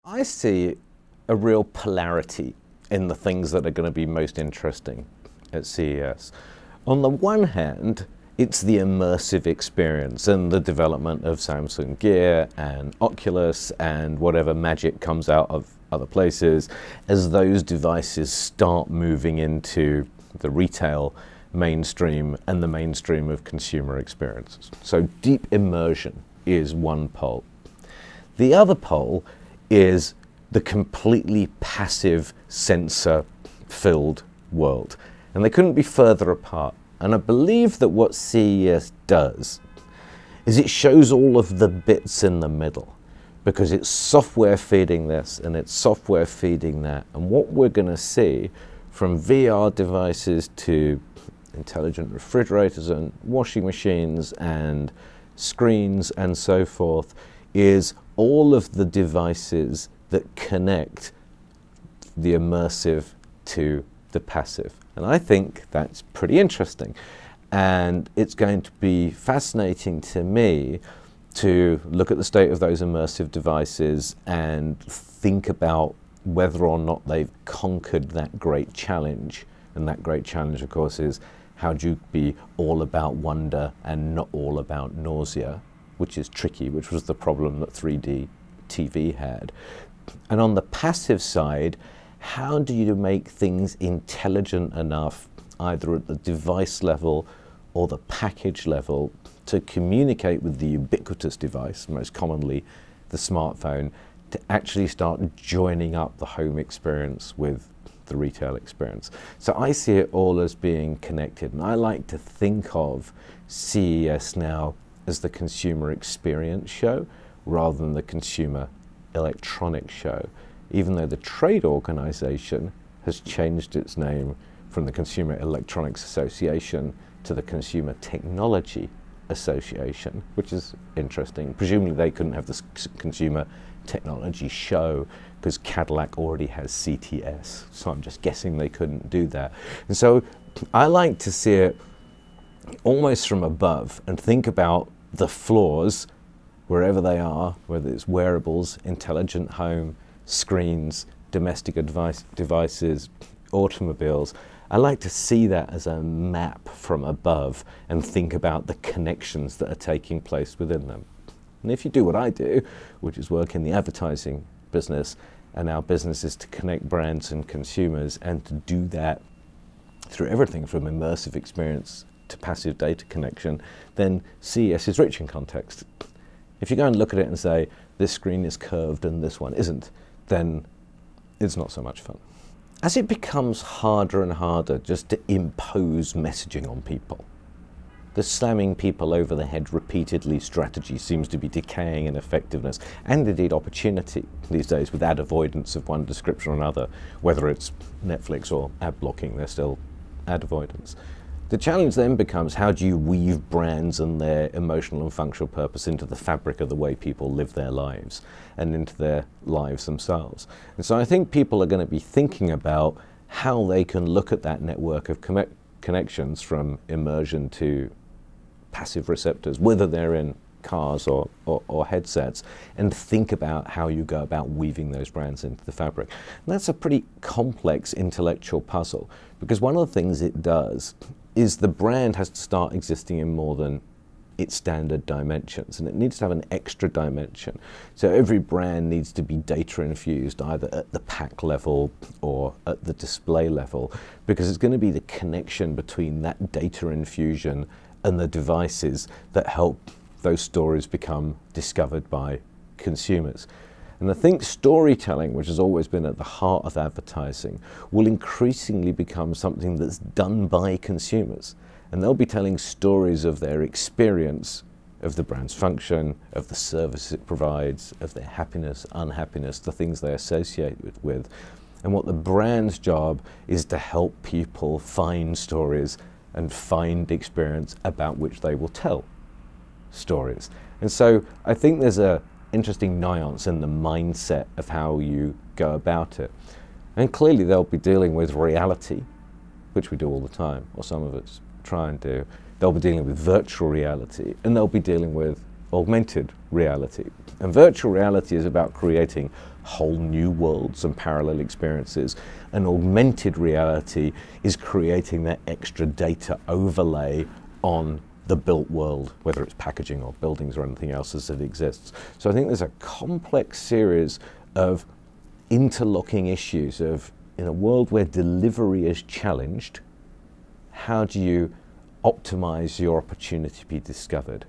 I see a real polarity in the things that are going to be most interesting at CES. On the one hand, it's the immersive experience and the development of Samsung Gear and Oculus and whatever magic comes out of other places as those devices start moving into the retail mainstream and the mainstream of consumer experiences. So deep immersion is one pole. The other pole is the completely passive sensor-filled world. And they couldn't be further apart. And I believe that what CES does is it shows all of the bits in the middle, because it's software feeding this and it's software feeding that. And what we're going to see, from VR devices to intelligent refrigerators and washing machines and screens and so forth, is all of the devices that connect the immersive to the passive. And I think that's pretty interesting. And it's going to be fascinating to me to look at the state of those immersive devices and think about whether or not they've conquered that great challenge. And that great challenge, of course, is how do you be all about wonder and not all about nausea, which is tricky, which was the problem that 3D TV had. And on the passive side, how do you make things intelligent enough, either at the device level or the package level, to communicate with the ubiquitous device, most commonly the smartphone, to actually start joining up the home experience with the retail experience. So I see it all as being connected. And I like to think of CES now as the consumer experience show rather than the consumer electronics show, even though the trade organization has changed its name from the Consumer Electronics Association to the Consumer Technology Association, which is interesting. Presumably they couldn't have the Consumer Technology Show because Cadillac already has CTS, so I'm just guessing they couldn't do that. And so I like to see it almost from above and think about the floors wherever they are, whether it's wearables, intelligent home, screens, domestic devices, automobiles. I like to see that as a map from above and think about the connections that are taking place within them. And if you do what I do, which is work in the advertising business, and our business is to connect brands and consumers, and to do that through everything from immersive experience to passive data connection, then CES is rich in context. If you go and look at it and say, this screen is curved and this one isn't, then it's not so much fun. As it becomes harder and harder just to impose messaging on people, the slamming people over the head repeatedly strategy seems to be decaying in effectiveness and indeed opportunity these days, with ad avoidance of one description or another. Whether it's Netflix or ad blocking, they're still ad avoidance. The challenge then becomes, how do you weave brands and their emotional and functional purpose into the fabric of the way people live their lives and into their lives themselves? And so I think people are going to be thinking about how they can look at that network of connections, from immersion to passive receptors, whether they're in cars or headsets, and think about how you go about weaving those brands into the fabric. And that's a pretty complex intellectual puzzle, because one of the things it does is the brand has to start existing in more than its standard dimensions, and it needs to have an extra dimension. So every brand needs to be data infused, either at the pack level or at the display level, because it's going to be the connection between that data infusion and the devices that help those stories become discovered by consumers. And I think storytelling, which has always been at the heart of advertising, will increasingly become something that's done by consumers. And they'll be telling stories of their experience, of the brand's function, of the service it provides, of their happiness, unhappiness, the things they associate it with. And what the brand's job is to help people find stories and find experience about which they will tell stories. And so I think there's a interesting nuance in the mindset of how you go about it. And clearly they'll be dealing with reality, which we do all the time, or some of us try and do. They'll be dealing with virtual reality, and they'll be dealing with augmented reality. And virtual reality is about creating whole new worlds and parallel experiences. And augmented reality is creating that extra data overlay on the built world, whether it's packaging or buildings or anything else as it exists. So I think there's a complex series of interlocking issues of, in a world where delivery is challenged, how do you optimize your opportunity to be discovered?